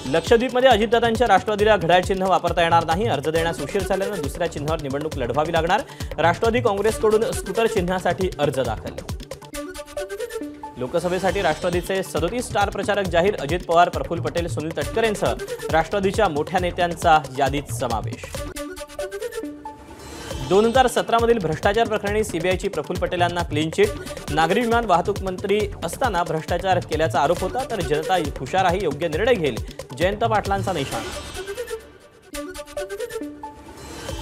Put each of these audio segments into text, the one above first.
लक्षद्वीपमध्ये अजितदादांच्या राष्ट्रवादीला घड्याळ चिन्ह वापरता येणार नाही। अर्ज देण्यास उशीर झाल्याने दुसऱ्या चिन्हावर निवडणूक लढवावी लागणार। राष्ट्रवादी काँग्रेसकडून स्कूटर चिन्हासाठी अर्ज दाखल। लोकसभेसाठी राष्ट्रवादीचे 37 स्टार प्रचारक जाहीर। अजित पवार, प्रफुल्ल पटेल, सुनील तटकरेंसह राष्ट्रवादीच्या मोठ्या नेत्यांचा यादीत समावेश। 2017 मधील भ्रष्टाचार प्रकरणी सीबीआयची प्रफुल्ल पटेल यांना क्लीन चिट। नागरी विमान वाहतूक मंत्री असताना भ्रष्टाचार केल्याचा आरोप होता, तर जनता हुशार आहे, योग्य निर्णय घेईल, जयंत पाटलांचा निशाण।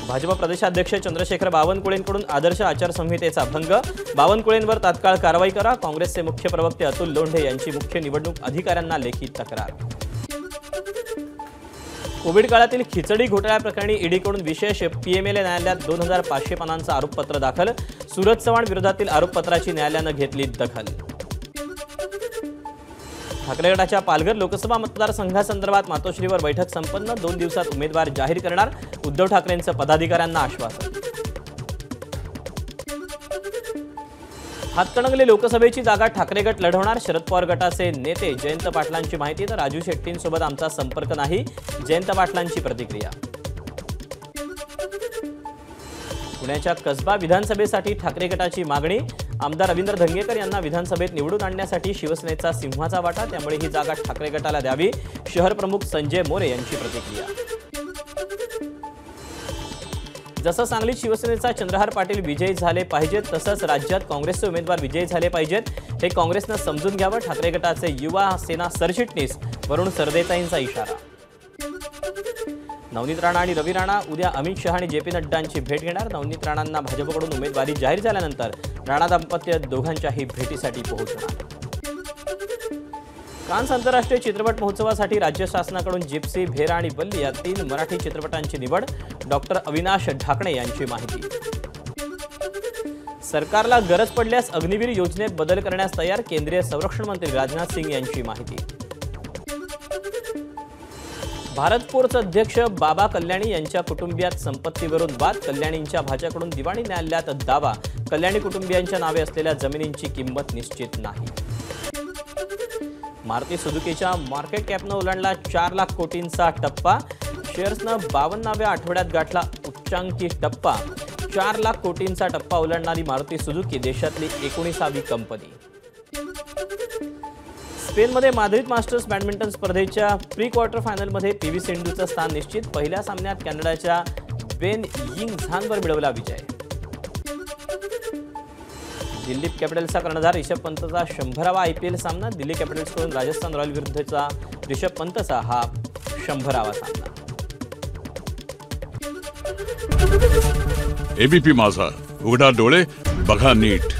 भाजप प्रदेशाध्यक्ष चंद्रशेखर बावनकुळेंकडून आदर्श आचारसंहितेचा भंग। बावनकुळेंवर तात्काळ कारवाई करा। काँग्रेसचे मुख्य प्रवक्ते अतुल लोंढे यांची मुख्य निवडणूक अधिकाऱ्यांना लेखी तक्रार। कोविड काळातील खिचडी घोटाळ्याप्रकरणी ईडीकडून विशेष पीएमएलए न्यायालयात 2500 पानांचं आरोपपत्र दाखल। सूरज चव्हाण विरोधातील आरोपपत्राची न्यायालयानं घेतली दखल। ठाकरे गटाच्या पालघर लोकसभा मतदारसंघासंदर्भात मातोश्रीवर बैठक संपन्न। 2 दिवसात उमेदवार जाहीर करणार। उद्धव ठाकरेंचं पदाधिकाऱ्यांना आश्वासन। हातकणंगले लोकसभेची जागा ठाकरे गट लढवणार। शरद पवार गटाचे नेते जयंत पाटलांची माहिती, तर राजू शेट्टींसोबत आमचा संपर्क नाही, जयंत पाटलांची प्रतिक्रिया। पुण्याच्या कसबा विधानसभेसाठी ठाकरे गटाची मागणी। आमदार रवींद्र धंगेकर यांना विधानसभेत निवडून आणण्यासाठी शिवसेनेचा सिंहाचा वाटा, त्यामुळे ही जागा ठाकरे गटाला द्यावी, शहर प्रमुख संजय मोरे यांची प्रतिक्रिया। जसं सांगलीत शिवसेनेचा चंद्रहार पाटील विजयी झाले पाहिजेत, तसंच राज्यात काँग्रेसचे उमेदवार विजयी झाले पाहिजेत, हे काँग्रेसनं समजून घ्यावं। ठाकरे गटाचे युवा सेना सरचिटणीस वरुण सरदेसाईंचा इशारा। नवनीत राणा आणि रवी राणा उद्या अमित शहा आणि जेपी नड्डांची भेट घेणार। नवनीत राणांना भाजपकडून उमेदवारी जाहीर झाल्यानंतर राणा दाम्पत्य दोघांच्याही भेटीसाठी पोहोचणार। कान्स आंतरराष्ट्रीय चित्रपट महोत्सवासाठी राज्य शासनाकडून जिप्सी, भेरा आणि बल्ली या 3 मराठी चित्रपटांची निवड। डॉक्टर अविनाश ढाकणे यांची माहिती। सरकारला गरज पडल्यास अग्निवीर योजनेत बदल करण्यास तयार। केंद्रीय संरक्षण मंत्री राजनाथ सिंग यांची माहिती। भारत फोर्स अध्यक्ष बाबा कल्याणी यांच्या कुटुंबियात संपत्तीवरून वाद। कल्याणींच्या भाच्याकडून दिवाणी न्यायालयात दावा। कल्याणी कुटुंबियांच्या नावे असलेल्या जमिनींची किंमत निश्चित नाही। मारुती सुझुकीच्या मार्केट कॅपनं ओलांडला 4 लाख कोटींचा टप्पा। शेअर्सनं 52व्या आठवड्यात गाठला उच्चांकी टप्पा। 4 लाख कोटींचा टप्पा ओलांडणारी मारुती सुझुकी देशातली 19वी कंपनी। स्पेनमध्ये माद्रिद मास्टर्स बॅडमिंटन स्पर्धेच्या प्री क्वार्टर फायनलमध्ये पीव्ही सिंधूचं स्थान निश्चित। पहिल्या सामन्यात कॅनडाच्या बेन यिंग झानवर मिळवला विजय। दिल्ली कॅपिटल्सचा कर्णधार ऋषभ पंतचा 100वा आयपीएल सामना। दिल्ली कॅपिटल्सकडून राजस्थान रॉयल विरुद्धचा ऋषभ पंतचा हा 100वा सामना। एबीपी माझा, उघडा डोळे बघा नीट।